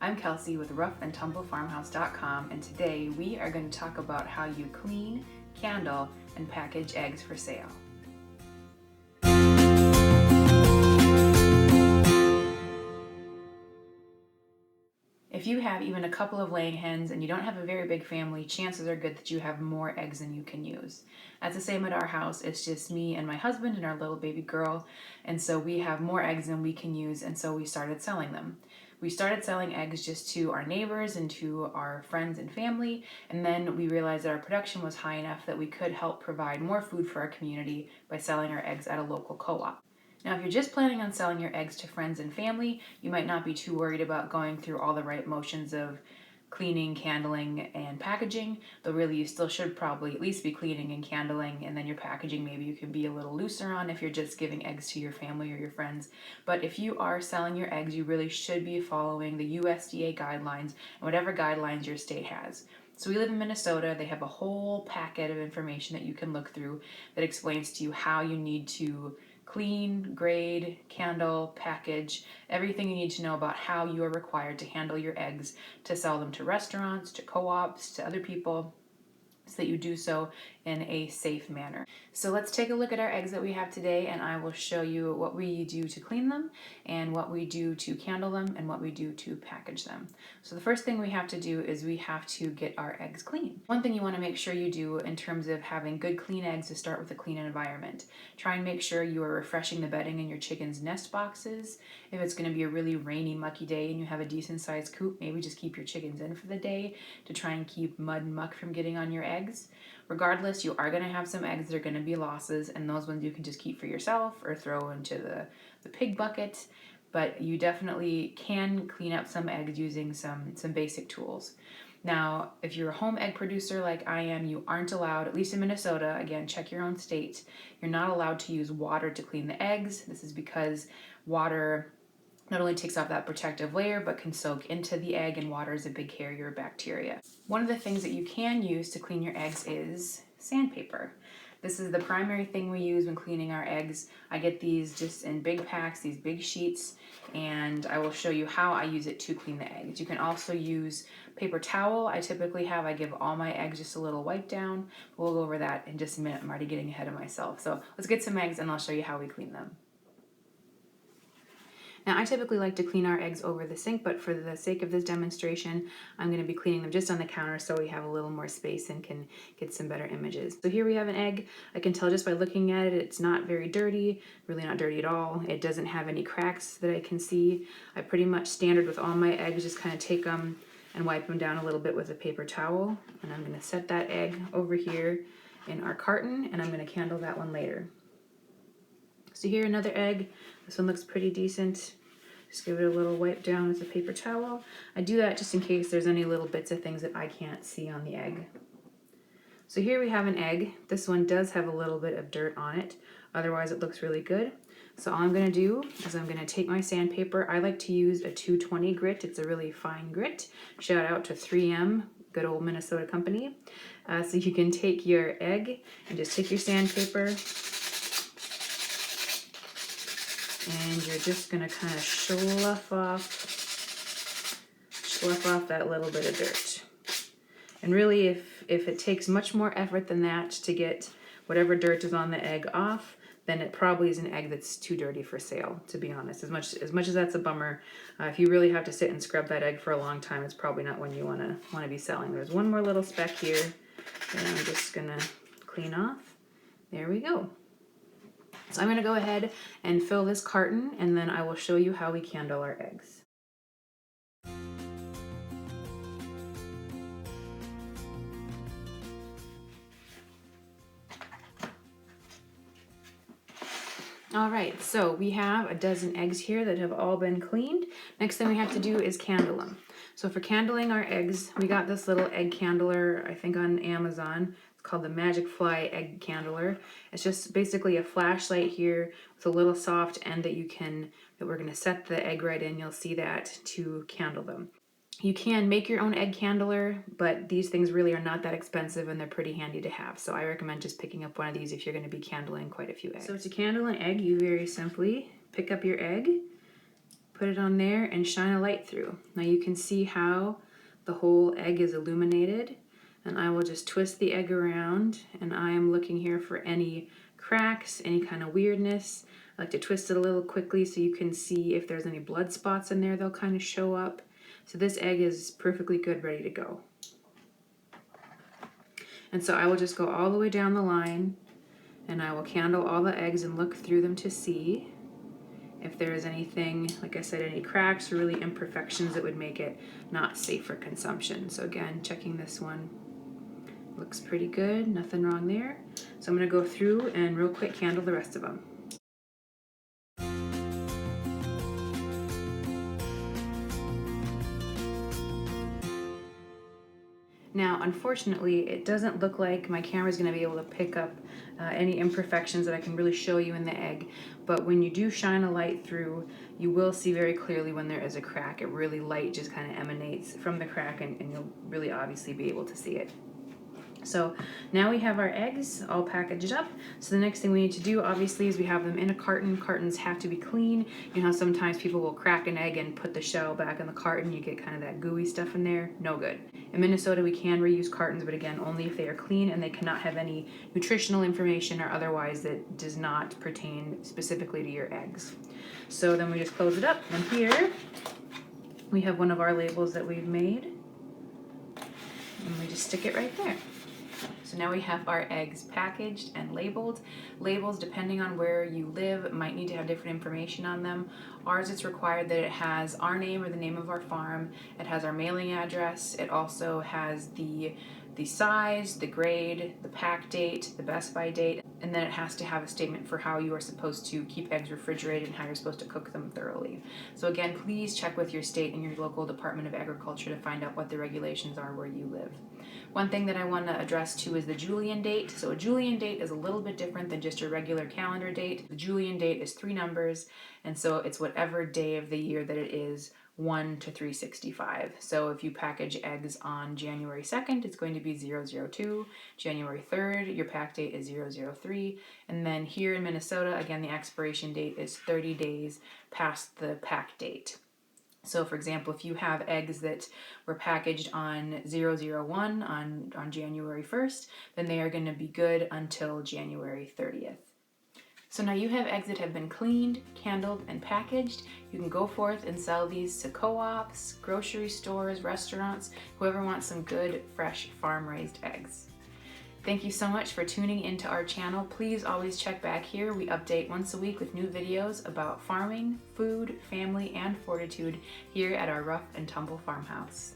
I'm Kelsey with roughandtumblefarmhouse.com, and today we are going to talk about how you clean, candle, and package eggs for sale. If you have even a couple of laying hens and you don't have a very big family, chances are good that you have more eggs than you can use. That's the same at our house. It's just me and my husband and our little baby girl, and so we have more eggs than we can use, and so we started selling them. We started selling eggs just to our neighbors and to our friends and family, and then we realized that our production was high enough that we could help provide more food for our community by selling our eggs at a local co-op. Now, if you're just planning on selling your eggs to friends and family, you might not be too worried about going through all the right motions of cleaning, candling, and packaging, though really you still should probably at least be cleaning and candling, and then your packaging maybe you can be a little looser on if you're just giving eggs to your family or your friends. But if you are selling your eggs, you really should be following the USDA guidelines and whatever guidelines your state has. So we live in Minnesota. They have a whole packet of information that you can look through that explains to you how you need to clean, grade, candle, package, everything you need to know about how you are required to handle your eggs to sell them to restaurants, to co-ops, to other people, so that you do so in a safe manner. So let's take a look at our eggs that we have today, and I will show you what we do to clean them and what we do to candle them and what we do to package them. So the first thing we have to do is we have to get our eggs clean. One thing you want to make sure you do in terms of having good clean eggs is start with a clean environment. Try and make sure you are refreshing the bedding in your chickens' nest boxes. If it's going to be a really rainy, mucky day and you have a decent sized coop, maybe just keep your chickens in for the day to try and keep mud and muck from getting on your eggs. Regardless, you are going to have some eggs that are going to be losses, and those ones you can just keep for yourself or throw into the pig bucket. But you definitely can clean up some eggs using some basic tools. Now, if you're a home egg producer like I am, you aren't allowed, at least in Minnesota, again, check your own state, you're not allowed to use water to clean the eggs. This is because water not only takes off that protective layer, but can soak into the egg, and water is a big carrier of bacteria. One of the things that you can use to clean your eggs is sandpaper. This is the primary thing we use when cleaning our eggs. I get these just in big packs, these big sheets, and I will show you how I use it to clean the eggs. You can also use paper towel. I give all my eggs just a little wipe down. We'll go over that in just a minute. I'm already getting ahead of myself. So let's get some eggs and I'll show you how we clean them. Now, I typically like to clean our eggs over the sink, but for the sake of this demonstration, I'm going to be cleaning them just on the counter so we have a little more space and can get some better images. So here we have an egg. I can tell just by looking at it, it's not very dirty, really not dirty at all. It doesn't have any cracks that I can see. I pretty much standard with all my eggs, just kind of take them and wipe them down a little bit with a paper towel. And I'm going to set that egg over here in our carton, and I'm going to candle that one later. So here, another egg. This one looks pretty decent. Just give it a little wipe down with a paper towel. I do that just in case there's any little bits of things that I can't see on the egg. So here we have an egg. This one does have a little bit of dirt on it. Otherwise, it looks really good. So all I'm going to do is I'm going to take my sandpaper. I like to use a 220 grit. It's a really fine grit. Shout out to 3M, good old Minnesota company. So you can take your egg and just take your sandpaper, and you're just going to kind of slough off that little bit of dirt. And really, if it takes much more effort than that to get whatever dirt is on the egg off, then it probably is an egg that's too dirty for sale, to be honest. As much as that's a bummer, if you really have to sit and scrub that egg for a long time, it's probably not one you want to be selling. There's one more little speck here that I'm just going to clean off. There we go. So I'm going to go ahead and fill this carton, and then I will show you how we candle our eggs. All right, so we have a dozen eggs here that have all been cleaned. Next thing we have to do is candle them. So for candling our eggs, we got this little egg candler, I think on Amazon. It's called the Magic Fly Egg Candler. It's just basically a flashlight here with a little soft end that we're gonna set the egg right in. You'll see that to candle them. You can make your own egg candler, but these things really are not that expensive and they're pretty handy to have. So I recommend just picking up one of these if you're going to be candling quite a few eggs. So to candle an egg, you very simply pick up your egg, Put it on there and shine a light through. Now you can see how the whole egg is illuminated, and I will just twist the egg around, and I am looking here for any cracks, any kind of weirdness. I like to twist it a little quickly so you can see if there's any blood spots in there, they'll kind of show up. So this egg is perfectly good, ready to go. And so I will just go all the way down the line, and I will candle all the eggs and look through them to see if there is anything, like I said, any cracks or really imperfections that would make it not safe for consumption. So again, checking this one, looks pretty good, nothing wrong there. So I'm gonna go through and real quick candle the rest of them. Now, unfortunately, it doesn't look like my camera is going to be able to pick up any imperfections that I can really show you in the egg, but when you do shine a light through, you will see very clearly when there is a crack. It really light just kind of emanates from the crack, and you'll really obviously be able to see it. So now we have our eggs all packaged up. So the next thing we need to do, obviously, is we have them in a carton. Cartons have to be clean. You know how sometimes people will crack an egg and put the shell back in the carton. You get kind of that gooey stuff in there. No good. In Minnesota, we can reuse cartons, but again, only if they are clean and they cannot have any nutritional information or otherwise that does not pertain specifically to your eggs. So then we just close it up. And here we have one of our labels that we've made. And we just stick it right there. So now we have our eggs packaged and labeled. Labels, depending on where you live, might need to have different information on them. Ours, it's required that it has our name or the name of our farm. It has our mailing address. It also has the size, the grade, the pack date, the best by date, and then it has to have a statement for how you are supposed to keep eggs refrigerated and how you're supposed to cook them thoroughly. So again, please check with your state and your local Department of Agriculture to find out what the regulations are where you live. One thing that I want to address too is the Julian date. So a Julian date is a little bit different than just a regular calendar date. The Julian date is 3 numbers, and so it's whatever day of the year that it is, 1 to 365. So if you package eggs on January 2nd, it's going to be 002. January 3rd, your pack date is 003. And then here in Minnesota, again, the expiration date is 30 days past the pack date. So for example, if you have eggs that were packaged on 001 on January 1st, then they are going to be good until January 30th. So now you have eggs that have been cleaned, candled, and packaged. You can go forth and sell these to co-ops, grocery stores, restaurants, whoever wants some good, fresh, farm-raised eggs. Thank you so much for tuning into our channel. Please always check back here. We update once a week with new videos about farming, food, family, and fortitude here at our Rough and Tumble farmhouse.